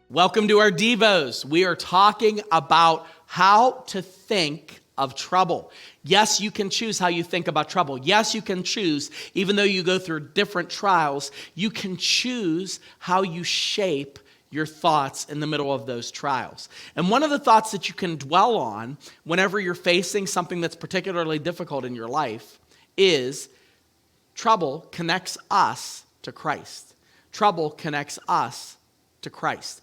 Welcome to our Devos. We are talking about how to think of trouble. Yes, you can choose how you think about trouble. Yes, you can choose, even though you go through different trials, you can choose how you shape your thoughts in the middle of those trials. And one of the thoughts that you can dwell on whenever you're facing something that's particularly difficult in your life is trouble connects us to Christ. Trouble connects us to Christ.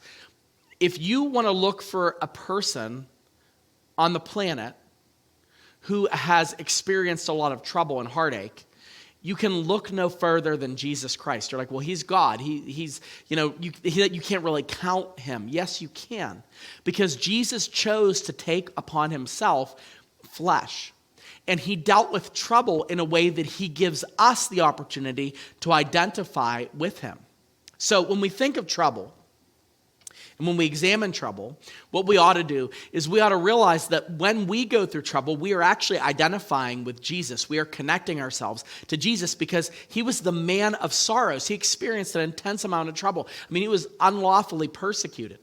If you want to look for a person on the planet who has experienced a lot of trouble and heartache, you can look no further than Jesus Christ. You're like, well, he's God. You can't really count him. Yes, you can, because Jesus chose to take upon himself flesh. And he dealt with trouble in a way that he gives us the opportunity to identify with him. So when we think of trouble, and when we examine trouble, what we ought to do is we ought to realize that when we go through trouble, we are actually identifying with Jesus. We are connecting ourselves to Jesus because he was the man of sorrows. He experienced an intense amount of trouble. I mean, he was unlawfully persecuted.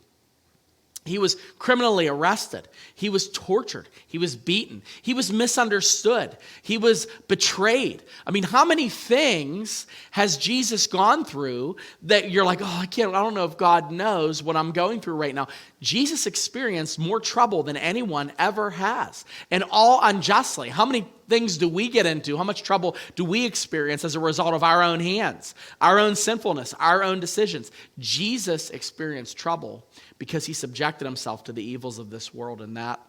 He was criminally arrested. He was tortured. He was beaten. He was misunderstood. He was betrayed. I mean, how many things has Jesus gone through that you're like, I don't know if God knows what I'm going through right now. Jesus experienced more trouble than anyone ever has, and all unjustly. How many things do we get into? How much trouble do we experience as a result of our own hands, our own sinfulness, our own decisions? Jesus experienced trouble because he subjected himself to the evils of this world, and that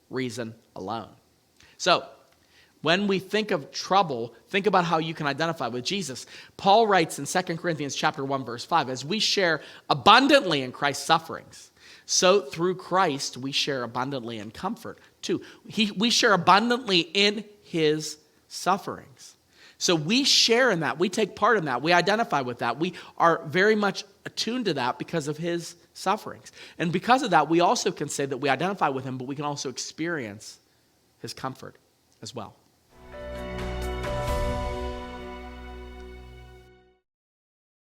reason alone. So, when we think of trouble, think about how you can identify with Jesus. Paul writes in 2 Corinthians chapter 1, verse 5, as we share abundantly in Christ's sufferings, so through Christ we share abundantly in comfort too. We share abundantly in his sufferings. So we share in that. We take part in that. We identify with that. We are very much attuned to that because of his sufferings. And because of that, we also can say that we identify with him, but we can also experience his comfort as well.